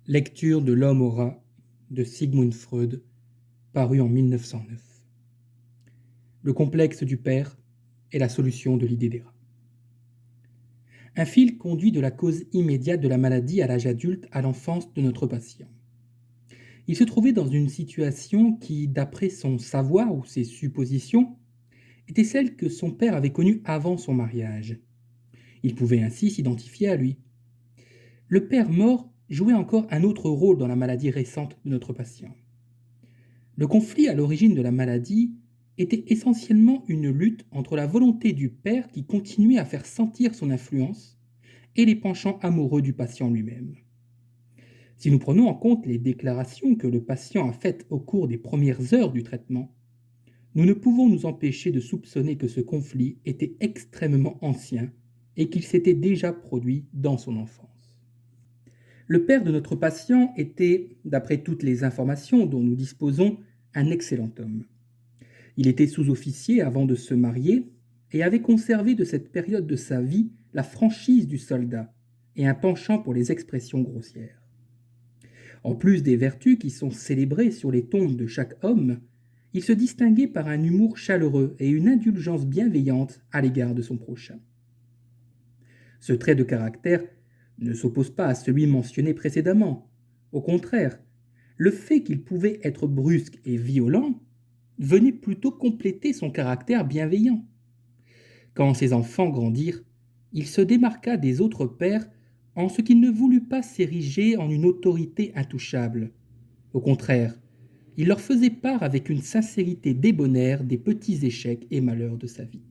Lecture de L'homme au rat de Sigmund Freud, paru en 1909. Le complexe du père est la solution de l'idée des rats. Un fil conduit de la cause immédiate de la maladie à l'âge adulte à l'enfance de notre patient. Il se trouvait dans une situation qui, d'après son savoir ou ses suppositions, était celle que son père avait connue avant son mariage. Il pouvait ainsi s'identifier à lui. Le père mort jouait encore un autre rôle dans la maladie récente de notre patient. Le conflit à l'origine de la maladie était essentiellement une lutte entre la volonté du père qui continuait à faire sentir son influence et les penchants amoureux du patient lui-même. Si nous prenons en compte les déclarations que le patient a faites au cours des premières heures du traitement, nous ne pouvons nous empêcher de soupçonner que ce conflit était extrêmement ancien et qu'il s'était déjà produit dans son enfance. Le père de notre patient était, d'après toutes les informations dont nous disposons, un excellent homme. Il était sous-officier avant de se marier et avait conservé de cette période de sa vie la franchise du soldat et un penchant pour les expressions grossières. En plus des vertus qui sont célébrées sur les tombes de chaque homme, il se distinguait par un humour chaleureux et une indulgence bienveillante à l'égard de son prochain. Ce trait de caractère ne s'oppose pas à celui mentionné précédemment. Au contraire, le fait qu'il pouvait être brusque et violent venait plutôt compléter son caractère bienveillant. Quand ses enfants grandirent, il se démarqua des autres pères en ce qu'il ne voulut pas s'ériger en une autorité intouchable. Au contraire, il leur faisait part avec une sincérité débonnaire des petits échecs et malheurs de sa vie.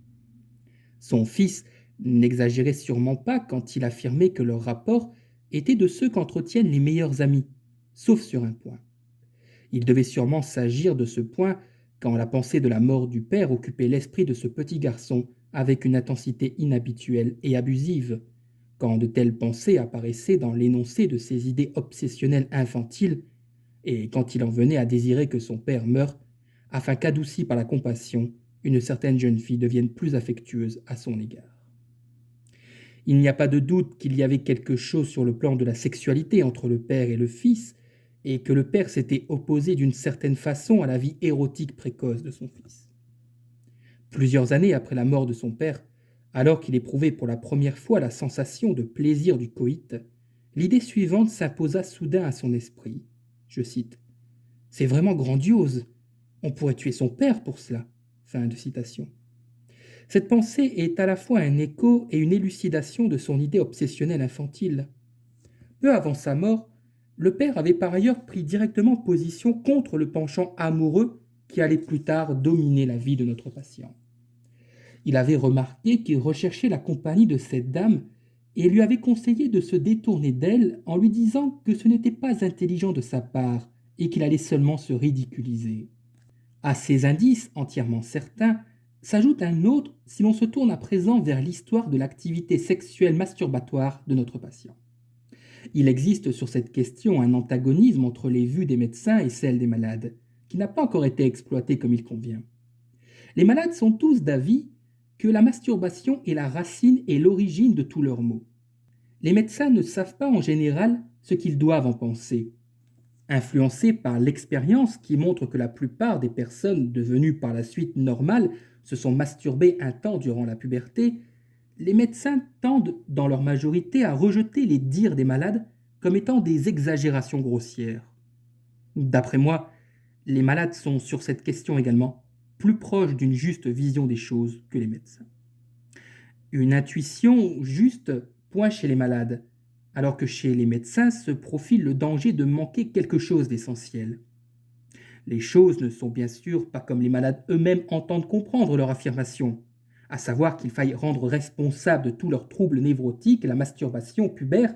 Son fils n'exagérait sûrement pas quand il affirmait que leur rapport était de ceux qu'entretiennent les meilleurs amis, sauf sur un point. Il devait sûrement s'agir de ce point quand la pensée de la mort du père occupait l'esprit de ce petit garçon avec une intensité inhabituelle et abusive, quand de telles pensées apparaissaient dans l'énoncé de ses idées obsessionnelles infantiles, et quand il en venait à désirer que son père meure, afin qu'adoucie par la compassion, une certaine jeune fille devienne plus affectueuse à son égard. Il n'y a pas de doute qu'il y avait quelque chose sur le plan de la sexualité entre le père et le fils, et que le père s'était opposé d'une certaine façon à la vie érotique précoce de son fils. Plusieurs années après la mort de son père, alors qu'il éprouvait pour la première fois la sensation de plaisir du coït, l'idée suivante s'imposa soudain à son esprit. Je cite. « C'est vraiment grandiose. On pourrait tuer son père pour cela. » Fin de citation. Cette pensée est à la fois un écho et une élucidation de son idée obsessionnelle infantile. Peu avant sa mort, le père avait par ailleurs pris directement position contre le penchant amoureux qui allait plus tard dominer la vie de notre patient. Il avait remarqué qu'il recherchait la compagnie de cette dame et lui avait conseillé de se détourner d'elle en lui disant que ce n'était pas intelligent de sa part et qu'il allait seulement se ridiculiser. À ces indices entièrement certains s'ajoute un autre si l'on se tourne à présent vers l'histoire de l'activité sexuelle masturbatoire de notre patient. Il existe sur cette question un antagonisme entre les vues des médecins et celles des malades, qui n'a pas encore été exploité comme il convient. Les malades sont tous d'avis que la masturbation est la racine et l'origine de tous leurs maux. Les médecins ne savent pas en général ce qu'ils doivent en penser. Influencés par l'expérience qui montre que la plupart des personnes devenues par la suite normales se sont masturbées un temps durant la puberté, les médecins tendent, dans leur majorité, à rejeter les dires des malades comme étant des exagérations grossières. D'après moi, les malades sont sur cette question également plus proches d'une juste vision des choses que les médecins. Une intuition juste point chez les malades, alors que chez les médecins se profile le danger de manquer quelque chose d'essentiel. Les choses ne sont bien sûr pas comme les malades eux-mêmes entendent comprendre leur affirmation, à savoir qu'il faille rendre responsable de tous leurs troubles névrotiques la masturbation pubaire,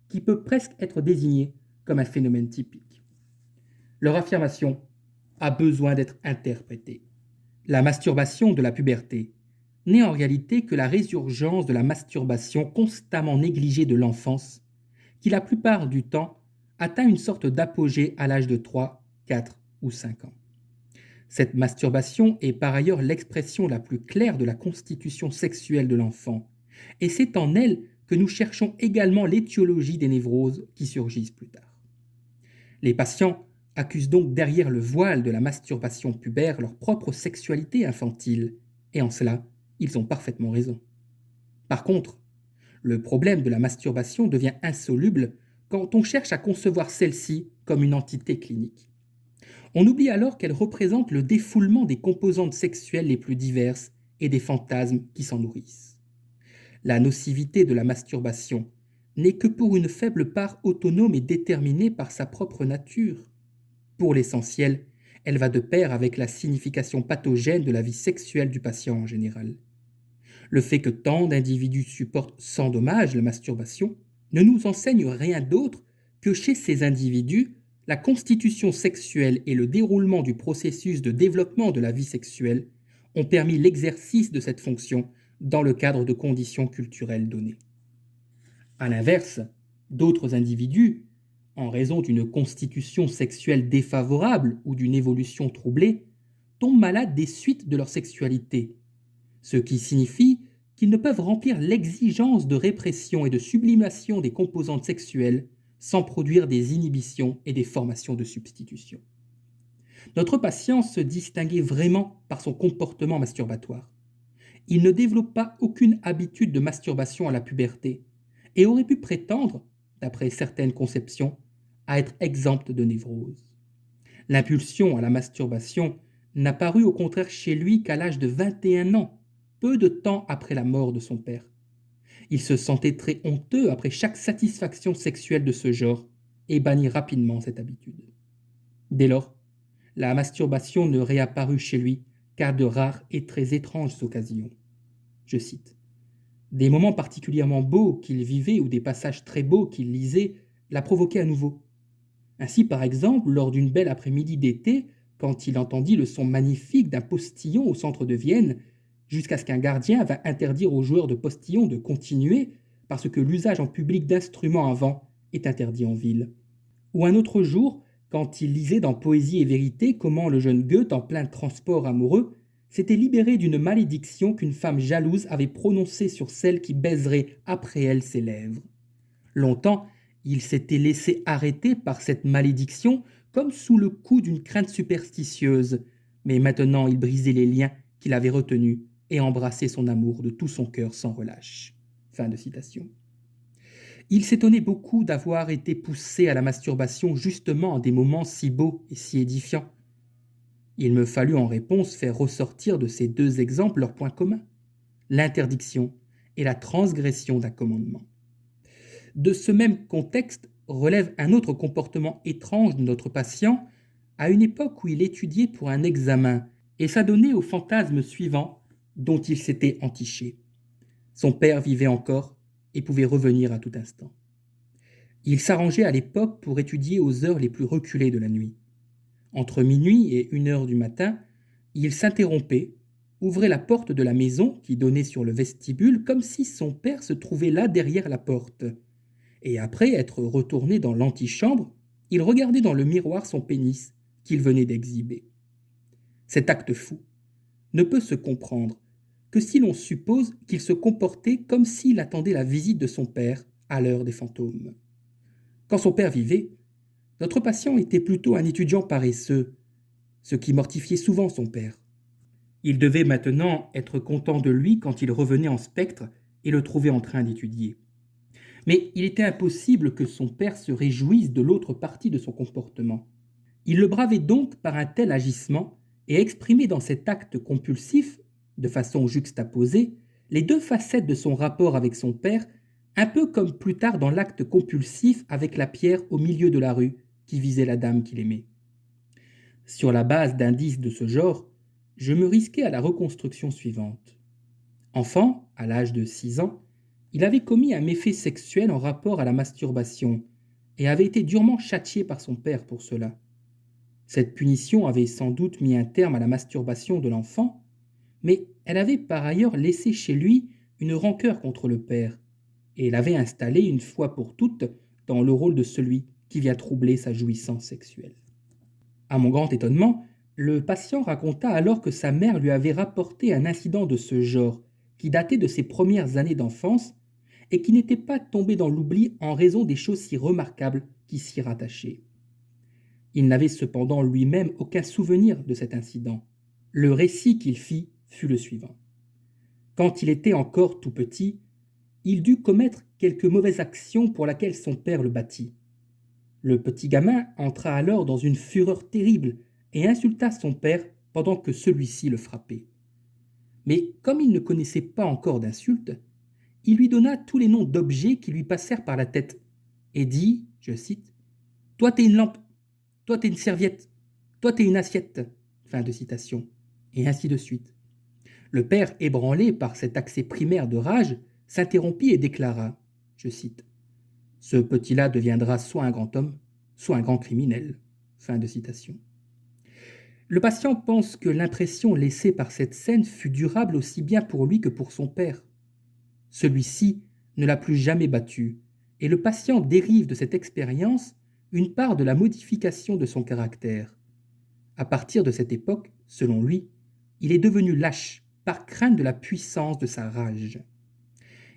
qui peut presque être désignée comme un phénomène typique. Leur affirmation a besoin d'être interprétée. La masturbation de la puberté n'est en réalité que la résurgence de la masturbation constamment négligée de l'enfance, qui la plupart du temps atteint une sorte d'apogée à l'âge de 3, 4 ou 5 ans. Cette masturbation est par ailleurs l'expression la plus claire de la constitution sexuelle de l'enfant, et c'est en elle que nous cherchons également l'étiologie des névroses qui surgissent plus tard. Les patients accusent donc derrière le voile de la masturbation pubère leur propre sexualité infantile, et en cela, ils ont parfaitement raison. Par contre, le problème de la masturbation devient insoluble quand on cherche à concevoir celle-ci comme une entité clinique. On oublie alors qu'elle représente le défoulement des composantes sexuelles les plus diverses et des fantasmes qui s'en nourrissent. La nocivité de la masturbation n'est que pour une faible part autonome et déterminée par sa propre nature. Pour l'essentiel, elle va de pair avec la signification pathogène de la vie sexuelle du patient en général. Le fait que tant d'individus supportent sans dommage la masturbation ne nous enseigne rien d'autre que chez ces individus, la constitution sexuelle et le déroulement du processus de développement de la vie sexuelle ont permis l'exercice de cette fonction dans le cadre de conditions culturelles données. A l'inverse, d'autres individus, en raison d'une constitution sexuelle défavorable ou d'une évolution troublée, tombent malades des suites de leur sexualité, ce qui signifie qu'ils ne peuvent remplir l'exigence de répression et de sublimation des composantes sexuelles sans produire des inhibitions et des formations de substitution. Notre patient se distinguait vraiment par son comportement masturbatoire. Il ne développe pas aucune habitude de masturbation à la puberté et aurait pu prétendre, d'après certaines conceptions, à être exempt de névrose. L'impulsion à la masturbation n'apparut au contraire chez lui qu'à l'âge de 21 ans, peu de temps après la mort de son père. Il se sentait très honteux après chaque satisfaction sexuelle de ce genre et bannit rapidement cette habitude. Dès lors, la masturbation ne réapparut chez lui qu'à de rares et très étranges occasions. Je cite. Des moments particulièrement beaux qu'il vivait ou des passages très beaux qu'il lisait la provoquaient à nouveau. Ainsi, par exemple, lors d'une belle après-midi d'été, quand il entendit le son magnifique d'un postillon au centre de Vienne, jusqu'à ce qu'un gardien vint interdire aux joueurs de postillon de continuer parce que l'usage en public d'instruments à vent est interdit en ville. Ou un autre jour, quand il lisait dans Poésie et Vérité comment le jeune Goethe, en plein transport amoureux, s'était libéré d'une malédiction qu'une femme jalouse avait prononcée sur celle qui baiserait après elle ses lèvres. Longtemps, il s'était laissé arrêter par cette malédiction comme sous le coup d'une crainte superstitieuse, mais maintenant il brisait les liens qu'il avait retenus et embrassait son amour de tout son cœur sans relâche. Fin de citation. Il s'étonnait beaucoup d'avoir été poussé à la masturbation justement en des moments si beaux et si édifiants. Il me fallut en réponse faire ressortir de ces deux exemples leurs points communs, l'interdiction et la transgression d'un commandement. De ce même contexte relève un autre comportement étrange de notre patient à une époque où il étudiait pour un examen et s'adonnait au fantasme suivant dont il s'était entiché. Son père vivait encore et pouvait revenir à tout instant. Il s'arrangeait à l'époque pour étudier aux heures les plus reculées de la nuit. Entre minuit et 1 heure du matin, il s'interrompait, ouvrait la porte de la maison qui donnait sur le vestibule comme si son père se trouvait là derrière la porte. Et après être retourné dans l'antichambre, il regardait dans le miroir son pénis qu'il venait d'exhiber. Cet acte fou ne peut se comprendre que si l'on suppose qu'il se comportait comme s'il attendait la visite de son père à l'heure des fantômes. Quand son père vivait, notre patient était plutôt un étudiant paresseux, ce qui mortifiait souvent son père. Il devait maintenant être content de lui quand il revenait en spectre et le trouvait en train d'étudier. Mais il était impossible que son père se réjouisse de l'autre partie de son comportement. Il le bravait donc par un tel agissement et exprimait dans cet acte compulsif, de façon juxtaposée, les deux facettes de son rapport avec son père, un peu comme plus tard dans l'acte compulsif avec la pierre au milieu de la rue qui visait la dame qu'il aimait. Sur la base d'indices de ce genre, je me risquais à la reconstruction suivante. Enfant, à l'âge de 6 ans, il avait commis un méfait sexuel en rapport à la masturbation et avait été durement châtié par son père pour cela. Cette punition avait sans doute mis un terme à la masturbation de l'enfant, mais elle avait par ailleurs laissé chez lui une rancœur contre le père, et l'avait installé une fois pour toutes dans le rôle de celui qui vient troubler sa jouissance sexuelle. À mon grand étonnement, le patient raconta alors que sa mère lui avait rapporté un incident de ce genre, qui datait de ses premières années d'enfance et qui n'était pas tombé dans l'oubli en raison des choses si remarquables qui s'y rattachaient. Il n'avait cependant lui-même aucun souvenir de cet incident. Le récit qu'il fit fut le suivant. Quand il était encore tout petit, il dut commettre quelque mauvaise action pour laquelle son père le battit. Le petit gamin entra alors dans une fureur terrible et insulta son père pendant que celui-ci le frappait. Mais comme il ne connaissait pas encore d'insultes, il lui donna tous les noms d'objets qui lui passèrent par la tête et dit, je cite, « Toi t'es une lampe, toi t'es une serviette, toi t'es une assiette. » Fin de citation. Et ainsi de suite. Le père, ébranlé par cet accès primaire de rage, s'interrompit et déclara, je cite, « Ce petit-là deviendra soit un grand homme, soit un grand criminel. » Fin de citation. Le patient pense que l'impression laissée par cette scène fut durable aussi bien pour lui que pour son père. Celui-ci ne l'a plus jamais battu, et le patient dérive de cette expérience une part de la modification de son caractère. À partir de cette époque, selon lui, il est devenu lâche par crainte de la puissance de sa rage.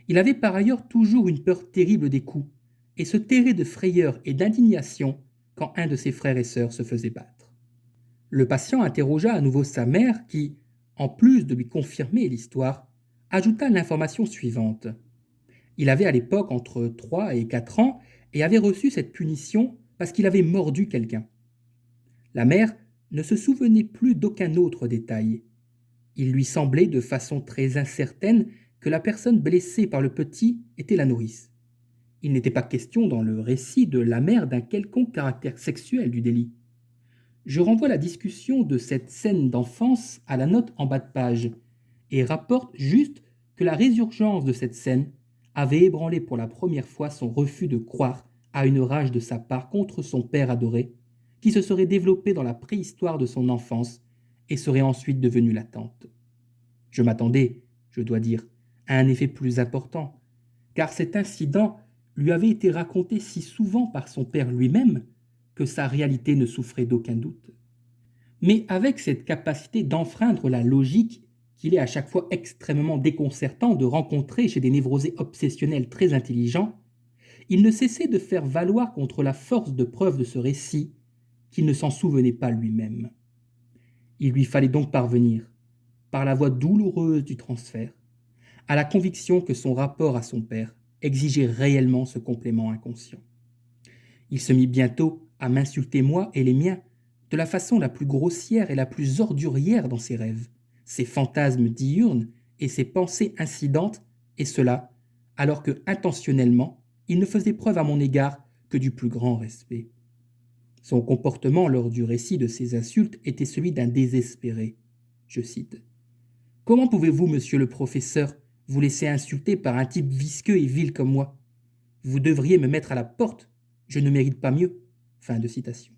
Il avait par ailleurs toujours une peur terrible des coups, et se terrait de frayeur et d'indignation quand un de ses frères et sœurs se faisait battre. Le patient interrogea à nouveau sa mère qui, en plus de lui confirmer l'histoire, ajouta l'information suivante. Il avait à l'époque entre 3 et 4 ans et avait reçu cette punition parce qu'il avait mordu quelqu'un. La mère ne se souvenait plus d'aucun autre détail. Il lui semblait de façon très incertaine que la personne blessée par le petit était la nourrice. Il n'était pas question dans le récit de la mère d'un quelconque caractère sexuel du délit. Je renvoie la discussion de cette scène d'enfance à la note en bas de page et rapporte juste que la résurgence de cette scène avait ébranlé pour la première fois son refus de croire à une rage de sa part contre son père adoré, qui se serait développée dans la préhistoire de son enfance et serait ensuite devenue latente. Je m'attendais, je dois dire, à un effet plus important, car cet incident lui avait été raconté si souvent par son père lui-même que sa réalité ne souffrait d'aucun doute. Mais avec cette capacité d'enfreindre la logique qu'il est à chaque fois extrêmement déconcertant de rencontrer chez des névrosés obsessionnels très intelligents, il ne cessait de faire valoir contre la force de preuve de ce récit qu'il ne s'en souvenait pas lui-même. Il lui fallait donc parvenir, par la voie douloureuse du transfert, à la conviction que son rapport à son père exigeait réellement ce complément inconscient. Il se mit bientôt à m'insulter moi et les miens de la façon la plus grossière et la plus ordurière dans ses rêves, ses fantasmes diurnes et ses pensées incidentes, et cela alors que, intentionnellement, il ne faisait preuve à mon égard que du plus grand respect. Son comportement lors du récit de ces insultes était celui d'un désespéré. Je cite. « Comment pouvez-vous, monsieur le professeur, vous laisser insulter par un type visqueux et vil comme moi? Vous devriez me mettre à la porte, je ne mérite pas mieux. » Fin de citation.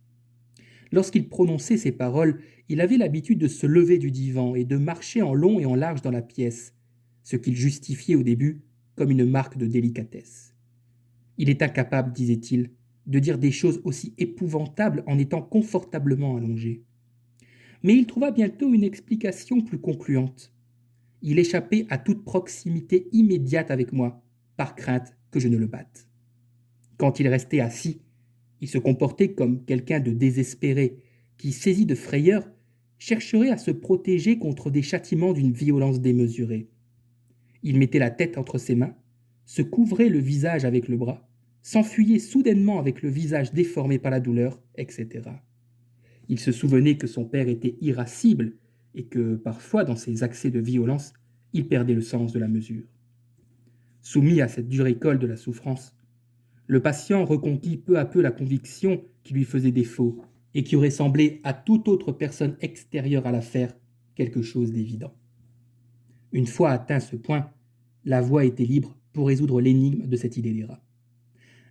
Lorsqu'il prononçait ces paroles, il avait l'habitude de se lever du divan et de marcher en long et en large dans la pièce, ce qu'il justifiait au début comme une marque de délicatesse. Il est incapable, disait-il, de dire des choses aussi épouvantables en étant confortablement allongé. Mais il trouva bientôt une explication plus concluante. Il échappait à toute proximité immédiate avec moi, par crainte que je ne le batte. Quand il restait assis, il se comportait comme quelqu'un de désespéré qui, saisi de frayeur, chercherait à se protéger contre des châtiments d'une violence démesurée. Il mettait la tête entre ses mains, se couvrait le visage avec le bras, s'enfuyait soudainement avec le visage déformé par la douleur, etc. Il se souvenait que son père était irascible et que, parfois, dans ses accès de violence, il perdait le sens de la mesure. Soumis à cette dure école de la souffrance, le patient reconquit peu à peu la conviction qui lui faisait défaut et qui aurait semblé à toute autre personne extérieure à l'affaire quelque chose d'évident. Une fois atteint ce point, la voie était libre pour résoudre l'énigme de cette idée des rats.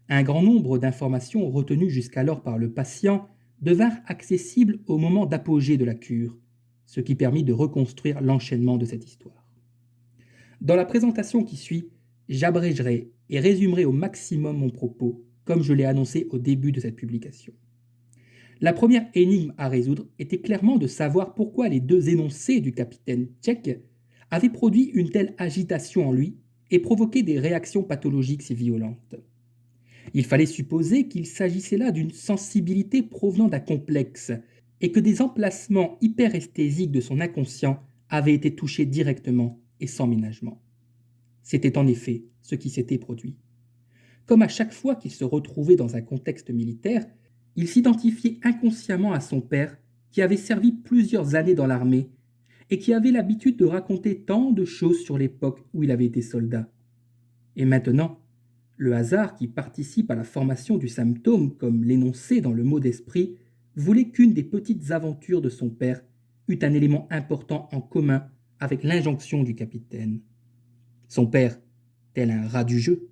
Un grand nombre d'informations retenues jusqu'alors par le patient devinrent accessibles au moment d'apogée de la cure, ce qui permit de reconstruire l'enchaînement de cette histoire. Dans la présentation qui suit, j'abrégerai et résumerai au maximum mon propos, comme je l'ai annoncé au début de cette publication. La première énigme à résoudre était clairement de savoir pourquoi les deux énoncés du capitaine Tchèque avaient produit une telle agitation en lui et provoqué des réactions pathologiques si violentes. Il fallait supposer qu'il s'agissait là d'une sensibilité provenant d'un complexe et que des emplacements hyperesthésiques de son inconscient avaient été touchés directement et sans ménagement. C'était en effet ce qui s'était produit. Comme à chaque fois qu'il se retrouvait dans un contexte militaire, il s'identifiait inconsciemment à son père qui avait servi plusieurs années dans l'armée et qui avait l'habitude de raconter tant de choses sur l'époque où il avait été soldat. Et maintenant, le hasard qui participe à la formation du symptôme, comme l'énoncé dans le mot d'esprit, voulait qu'une des petites aventures de son père eût un élément important en commun avec l'injonction du capitaine. Son père, tel un rat du jeu,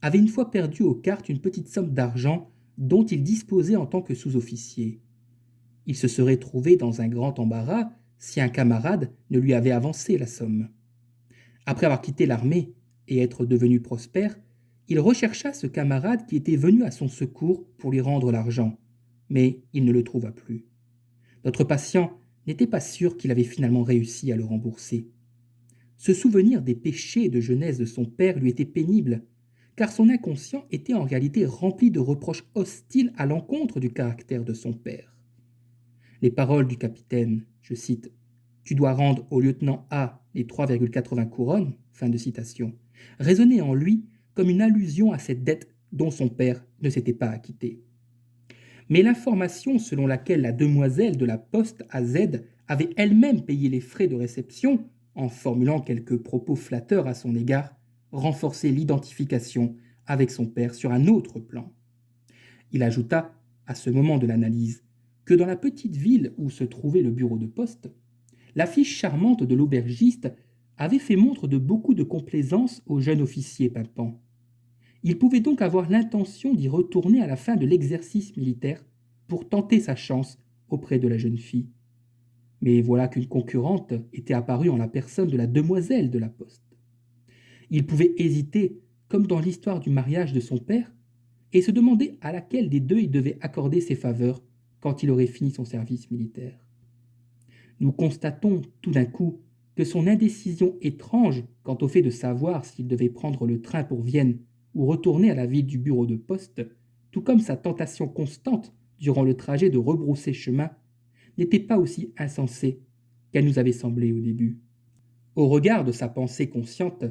avait une fois perdu aux cartes une petite somme d'argent dont il disposait en tant que sous-officier. Il se serait trouvé dans un grand embarras si un camarade ne lui avait avancé la somme. Après avoir quitté l'armée et être devenu prospère, il rechercha ce camarade qui était venu à son secours pour lui rendre l'argent, mais il ne le trouva plus. Notre patient n'était pas sûr qu'il avait finalement réussi à le rembourser. Ce souvenir des péchés de jeunesse de son père lui était pénible, car son inconscient était en réalité rempli de reproches hostiles à l'encontre du caractère de son père. Les paroles du capitaine, je cite, Tu dois rendre au lieutenant A les 3,80 couronnes, fin de citation, résonnaient en lui comme une allusion à cette dette dont son père ne s'était pas acquitté. Mais l'information selon laquelle la demoiselle de la poste à Z avait elle-même payé les frais de réception, en formulant quelques propos flatteurs à son égard, renforçait l'identification avec son père sur un autre plan. Il ajouta, à ce moment de l'analyse, que dans la petite ville où se trouvait le bureau de poste, l'affiche charmante de l'aubergiste avait fait montre de beaucoup de complaisance au jeune officier pimpant. Il pouvait donc avoir l'intention d'y retourner à la fin de l'exercice militaire pour tenter sa chance auprès de la jeune fille. Mais voilà qu'une concurrente était apparue en la personne de la demoiselle de la poste. Il pouvait hésiter, comme dans l'histoire du mariage de son père, et se demander à laquelle des deux il devait accorder ses faveurs quand il aurait fini son service militaire. Nous constatons tout d'un coup que son indécision étrange quant au fait de savoir s'il devait prendre le train pour Vienne ou retourner à la ville du bureau de poste, tout comme sa tentation constante durant le trajet de rebrousser chemin, n'était pas aussi insensée qu'elle nous avait semblé au début. Au regard de sa pensée consciente,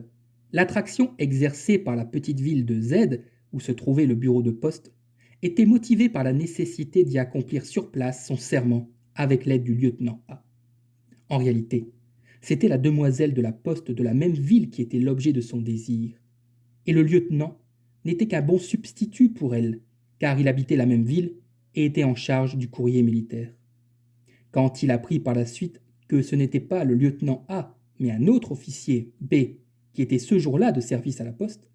l'attraction exercée par la petite ville de Z, où se trouvait le bureau de poste, était motivée par la nécessité d'y accomplir sur place son serment avec l'aide du lieutenant A. En réalité, c'était la demoiselle de la poste de la même ville qui était l'objet de son désir. Et le lieutenant n'était qu'un bon substitut pour elle, car il habitait la même ville et était en charge du courrier militaire. Quand il apprit par la suite que ce n'était pas le lieutenant A, mais un autre officier, B, qui était ce jour-là de service à la poste,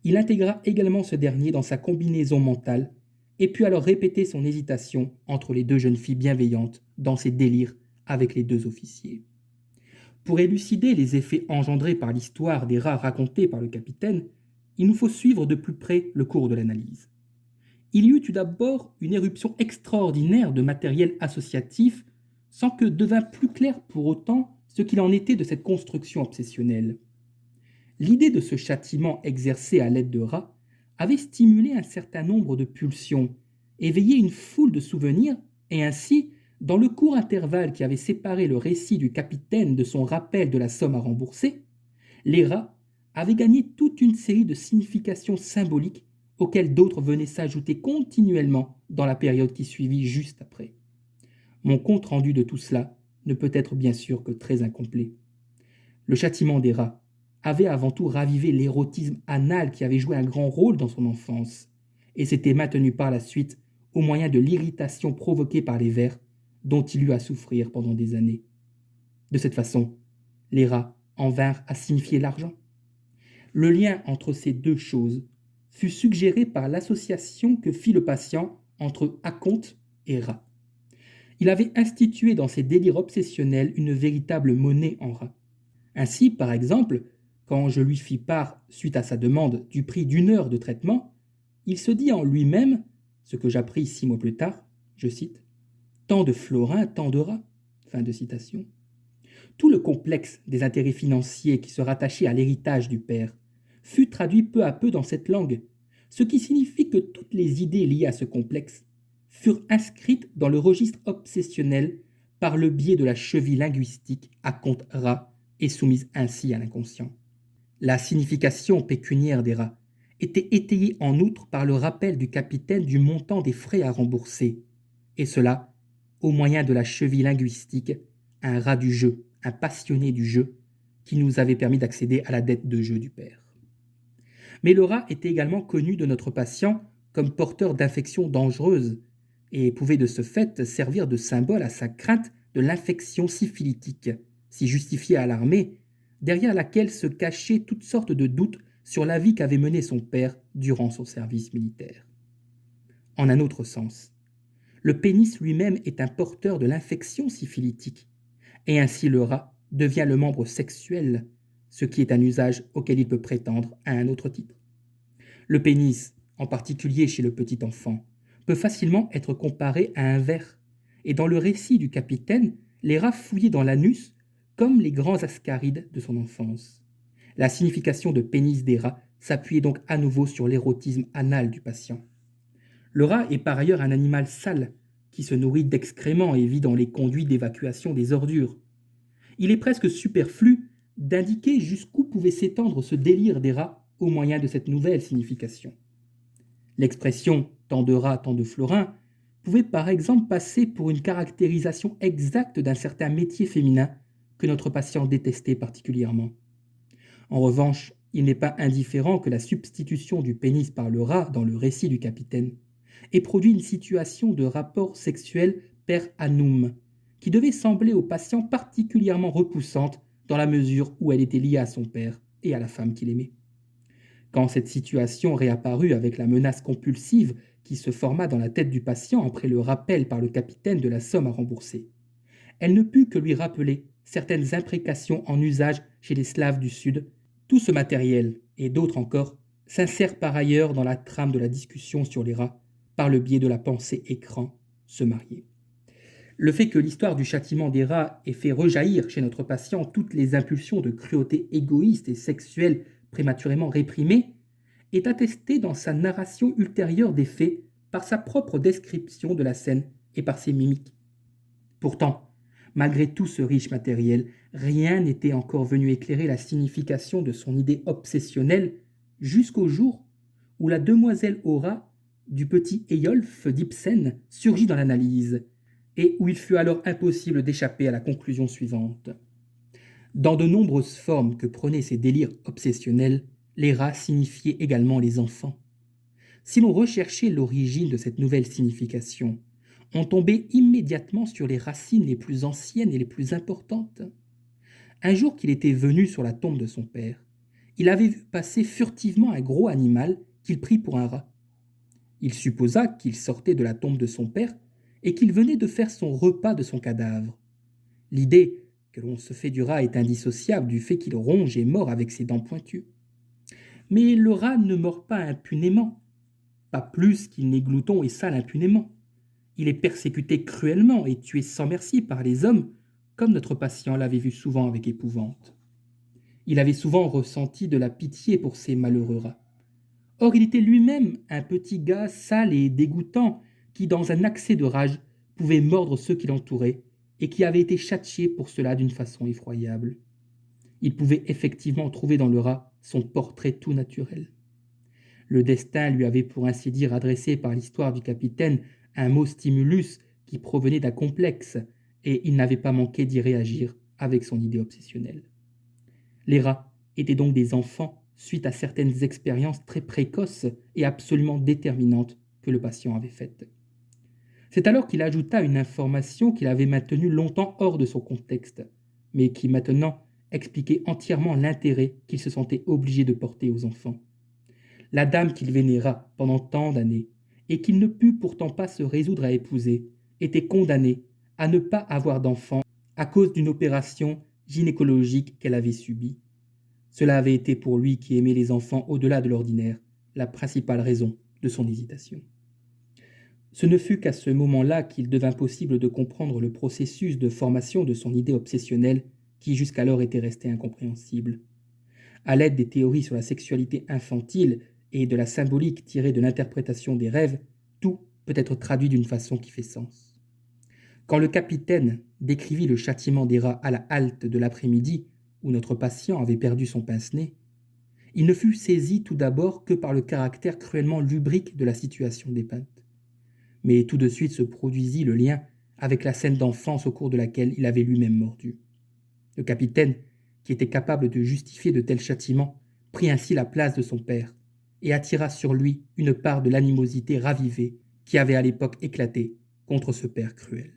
il intégra également ce dernier dans sa combinaison mentale et put alors répéter son hésitation entre les deux jeunes filles bienveillantes dans ses délires avec les deux officiers. Pour élucider les effets engendrés par l'histoire des rats racontée par le capitaine, il nous faut suivre de plus près le cours de l'analyse. Il y eut tout d'abord une éruption extraordinaire de matériel associatif sans que devint plus clair pour autant ce qu'il en était de cette construction obsessionnelle. L'idée de ce châtiment exercé à l'aide de rats avait stimulé un certain nombre de pulsions, éveillé une foule de souvenirs, et ainsi, dans le court intervalle qui avait séparé le récit du capitaine de son rappel de la somme à rembourser, les rats avaient gagné toute une série de significations symboliques auxquelles d'autres venaient s'ajouter continuellement dans la période qui suivit juste après. Mon compte-rendu de tout cela ne peut être bien sûr que très incomplet. Le châtiment des rats avait avant tout ravivé l'érotisme anal qui avait joué un grand rôle dans son enfance, et s'était maintenu par la suite au moyen de l'irritation provoquée par les vers dont il eut à souffrir pendant des années. De cette façon, les rats en vinrent à signifier l'argent. Le lien entre ces deux choses fut suggéré par l'association que fit le patient entre acompte et rat. Il avait institué dans ses délires obsessionnels une véritable monnaie en rat. Ainsi, par exemple, quand je lui fis part, suite à sa demande, du prix d'une heure de traitement, il se dit en lui-même, ce que j'appris 6 mois plus tard, je cite, « Tant de florins, tant de rats ». Fin de citation. Tout le complexe des intérêts financiers qui se rattachait à l'héritage du père fut traduit peu à peu dans cette langue, ce qui signifie que toutes les idées liées à ce complexe furent inscrites dans le registre obsessionnel par le biais de la cheville linguistique à compte Ra et soumise ainsi à l'inconscient. La signification pécuniaire des rats était étayée en outre par le rappel du capitaine du montant des frais à rembourser, et cela au moyen de la cheville linguistique, un rat du jeu, un passionné du jeu, qui nous avait permis d'accéder à la dette de jeu du père. Mais le rat était également connu de notre patient comme porteur d'infections dangereuses et pouvait de ce fait servir de symbole à sa crainte de l'infection syphilitique, si justifiée et alarmée, derrière laquelle se cachaient toutes sortes de doutes sur la vie qu'avait menée son père durant son service militaire. En un autre sens, le pénis lui-même est un porteur de l'infection syphilitique, et ainsi le rat devient le membre sexuel, ce qui est un usage auquel il peut prétendre à un autre titre. Le pénis, en particulier chez le petit enfant, peut facilement être comparé à un ver, et dans le récit du capitaine, les rats fouillaient dans l'anus comme les grands ascarides de son enfance. La signification de pénis des rats s'appuyait donc à nouveau sur l'érotisme anal du patient. Le rat est par ailleurs un animal sale, qui se nourrit d'excréments et vit dans les conduits d'évacuation des ordures. Il est presque superflu d'indiquer jusqu'où pouvait s'étendre ce délire des rats au moyen de cette nouvelle signification. L'expression tant de rats, tant de florins pouvait par exemple passer pour une caractérisation exacte d'un certain métier féminin que notre patient détestait particulièrement. En revanche, il n'est pas indifférent que la substitution du pénis par le rat dans le récit du capitaine ait produit une situation de rapport sexuel per annum, qui devait sembler au patient particulièrement repoussante dans la mesure où elle était liée à son père et à la femme qu'il aimait. Quand cette situation réapparut avec la menace compulsive qui se forma dans la tête du patient après le rappel par le capitaine de la somme à rembourser, elle ne put que lui rappeler certaines imprécations en usage chez les Slaves du Sud. Tout ce matériel, et d'autres encore, s'insèrent par ailleurs dans la trame de la discussion sur les rats, par le biais de la pensée écran, se marier. Le fait que l'histoire du châtiment des rats ait fait rejaillir chez notre patient toutes les impulsions de cruauté égoïste et sexuelle prématurément réprimées est attesté dans sa narration ultérieure des faits par sa propre description de la scène et par ses mimiques. Pourtant, malgré tout ce riche matériel, rien n'était encore venu éclairer la signification de son idée obsessionnelle jusqu'au jour où la demoiselle Aura du petit Eyolf d'Ibsen surgit dans l'analyse, et où il fut alors impossible d'échapper à la conclusion suivante. Dans de nombreuses formes que prenaient ces délires obsessionnels, les rats signifiaient également les enfants. Si l'on recherchait l'origine de cette nouvelle signification, on tombait immédiatement sur les racines les plus anciennes et les plus importantes. Un jour qu'il était venu sur la tombe de son père, il avait vu passer furtivement un gros animal qu'il prit pour un rat. Il supposa qu'il sortait de la tombe de son père et qu'il venait de faire son repas de son cadavre. L'idée que l'on se fait du rat est indissociable du fait qu'il ronge et mord avec ses dents pointues. Mais le rat ne mord pas impunément, pas plus qu'il n'est glouton et sale impunément. Il est persécuté cruellement et tué sans merci par les hommes, comme notre patient l'avait vu souvent avec épouvante. Il avait souvent ressenti de la pitié pour ces malheureux rats. Or, il était lui-même un petit gars sale et dégoûtant qui, dans un accès de rage, pouvait mordre ceux qui l'entouraient et qui avait été châtié pour cela d'une façon effroyable. Il pouvait effectivement trouver dans le rat son portrait tout naturel. Le destin lui avait pour ainsi dire adressé par l'histoire du capitaine un mot stimulus qui provenait d'un complexe, et il n'avait pas manqué d'y réagir avec son idée obsessionnelle. Les rats étaient donc des enfants suite à certaines expériences très précoces et absolument déterminantes que le patient avait faites. C'est alors qu'il ajouta une information qu'il avait maintenue longtemps hors de son contexte, mais qui maintenant expliquait entièrement l'intérêt qu'il se sentait obligé de porter aux enfants. La dame qu'il vénéra pendant tant d'années, et qu'il ne put pourtant pas se résoudre à épouser, était condamnée à ne pas avoir d'enfant à cause d'une opération gynécologique qu'elle avait subie. Cela avait été pour lui qui aimait les enfants au-delà de l'ordinaire la principale raison de son hésitation. Ce ne fut qu'à ce moment-là qu'il devint possible de comprendre le processus de formation de son idée obsessionnelle qui jusqu'alors était resté incompréhensible. À l'aide des théories sur la sexualité infantile et de la symbolique tirée de l'interprétation des rêves, tout peut être traduit d'une façon qui fait sens. Quand le capitaine décrivit le châtiment des rats à la halte de l'après-midi, où notre patient avait perdu son pince-nez, il ne fut saisi tout d'abord que par le caractère cruellement lubrique de la situation dépeinte. Mais tout de suite se produisit le lien avec la scène d'enfance au cours de laquelle il avait lui-même mordu. Le capitaine, qui était capable de justifier de tels châtiments, prit ainsi la place de son père et attira sur lui une part de l'animosité ravivée qui avait à l'époque éclaté contre ce père cruel.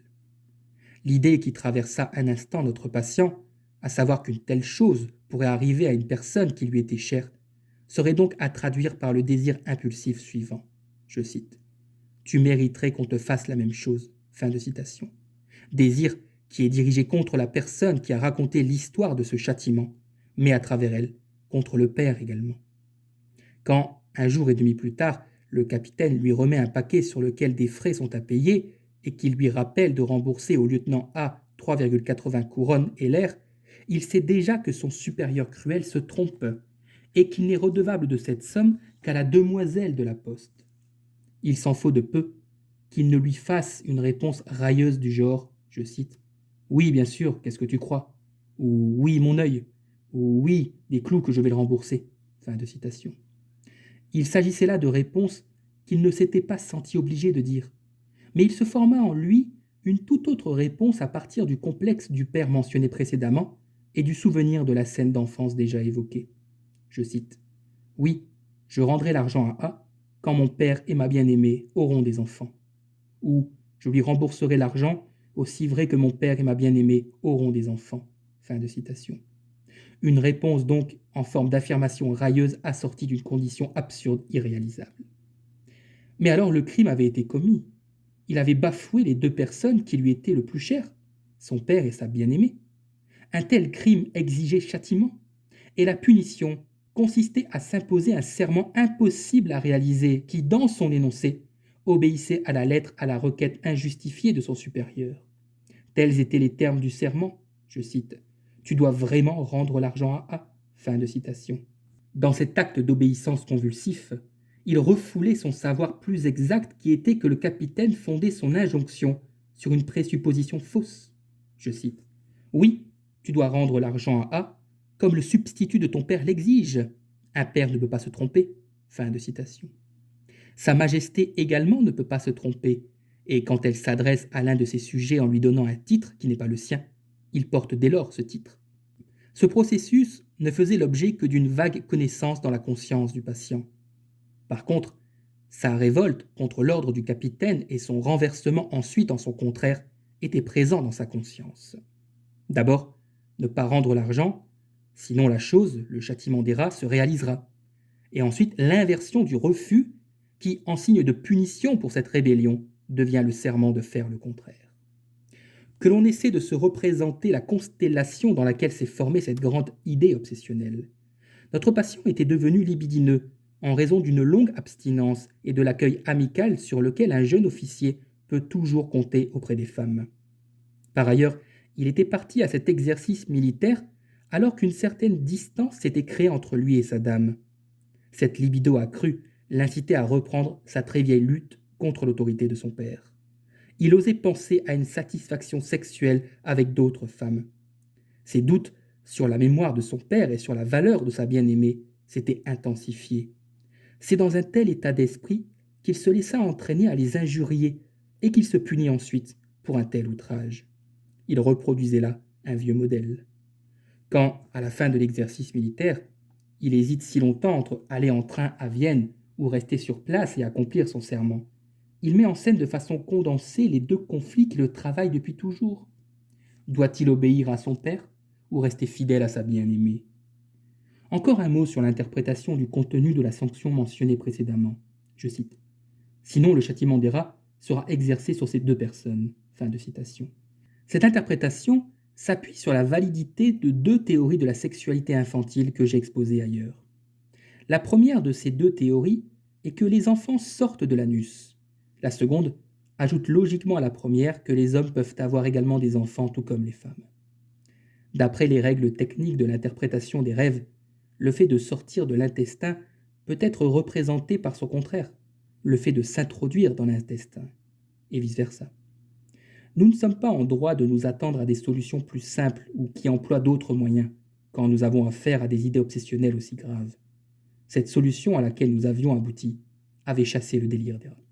L'idée qui traversa un instant notre patient, à savoir qu'une telle chose pourrait arriver à une personne qui lui était chère, serait donc à traduire par le désir impulsif suivant. Je cite. « Tu mériterais qu'on te fasse la même chose. » Fin de citation. Désir qui est dirigé contre la personne qui a raconté l'histoire de ce châtiment, mais à travers elle, contre le père également. Quand, un jour et demi plus tard, le capitaine lui remet un paquet sur lequel des frais sont à payer et qui lui rappelle de rembourser au lieutenant A 3,80 couronnes et l'air, il sait déjà que son supérieur cruel se trompe et qu'il n'est redevable de cette somme qu'à la demoiselle de la poste. Il s'en faut de peu qu'il ne lui fasse une réponse railleuse du genre, je cite, « Oui, bien sûr, qu'est-ce que tu crois ?» ou « Oui, mon œil » ou « Oui, des clous que je vais le rembourser ». Fin de citation. Il s'agissait là de réponses qu'il ne s'était pas senti obligé de dire. Mais il se forma en lui une toute autre réponse à partir du complexe du père mentionné précédemment et du souvenir de la scène d'enfance déjà évoquée. Je cite, « Oui, je rendrai l'argent à A quand mon père et ma bien-aimée auront des enfants. » Ou « Je lui rembourserai l'argent aussi vrai que mon père et ma bien-aimée auront des enfants. » Fin de citation. Une réponse donc en forme d'affirmation railleuse assortie d'une condition absurde irréalisable. Mais alors le crime avait été commis. Il avait bafoué les deux personnes qui lui étaient le plus chères, son père et sa bien-aimée. Un tel crime exigeait châtiment, et la punition consistait à s'imposer un serment impossible à réaliser qui, dans son énoncé, obéissait à la lettre à la requête injustifiée de son supérieur. Tels étaient les termes du serment, je cite, « Tu dois vraiment rendre l'argent à A. » Fin de citation. Dans cet acte d'obéissance convulsif, il refoulait son savoir plus exact qui était que le capitaine fondait son injonction sur une présupposition fausse. Je cite, « Oui, tu dois rendre l'argent à A, comme le substitut de ton père l'exige. Un père ne peut pas se tromper. » Fin de citation. Sa Majesté également ne peut pas se tromper, et quand elle s'adresse à l'un de ses sujets en lui donnant un titre qui n'est pas le sien, il porte dès lors ce titre. Ce processus ne faisait l'objet que d'une vague connaissance dans la conscience du patient. Par contre, sa révolte contre l'ordre du capitaine et son renversement ensuite en son contraire étaient présents dans sa conscience. D'abord, ne pas rendre l'argent, sinon la chose, le châtiment des rats, se réalisera. Et ensuite, l'inversion du refus qui, en signe de punition pour cette rébellion, devient le serment de faire le contraire. Que l'on essaie de se représenter la constellation dans laquelle s'est formée cette grande idée obsessionnelle. Notre patient était devenu libidineux en raison d'une longue abstinence et de l'accueil amical sur lequel un jeune officier peut toujours compter auprès des femmes. Par ailleurs, il était parti à cet exercice militaire alors qu'une certaine distance s'était créée entre lui et sa dame. Cette libido accrue l'incitait à reprendre sa très vieille lutte contre l'autorité de son père. Il osait penser à une satisfaction sexuelle avec d'autres femmes. Ses doutes sur la mémoire de son père et sur la valeur de sa bien-aimée s'étaient intensifiés. C'est dans un tel état d'esprit qu'il se laissa entraîner à les injurier et qu'il se punit ensuite pour un tel outrage. Il reproduisait là un vieux modèle. Quand, à la fin de l'exercice militaire, il hésite si longtemps entre aller en train à Vienne ou rester sur place et accomplir son serment, il met en scène de façon condensée les deux conflits qui le travaillent depuis toujours. Doit-il obéir à son père ou rester fidèle à sa bien-aimée? Encore un mot sur l'interprétation du contenu de la sanction mentionnée précédemment. Je cite, « Sinon le châtiment des rats sera exercé sur ces deux personnes. » Fin de citation. Cette interprétation s'appuie sur la validité de deux théories de la sexualité infantile que j'ai exposées ailleurs. La première de ces deux théories est que les enfants sortent de l'anus. La seconde ajoute logiquement à la première que les hommes peuvent avoir également des enfants tout comme les femmes. D'après les règles techniques de l'interprétation des rêves, le fait de sortir de l'intestin peut être représenté par son contraire, le fait de s'introduire dans l'intestin, et vice-versa. Nous ne sommes pas en droit de nous attendre à des solutions plus simples ou qui emploient d'autres moyens, quand nous avons affaire à des idées obsessionnelles aussi graves. Cette solution à laquelle nous avions abouti avait chassé le délire des rats.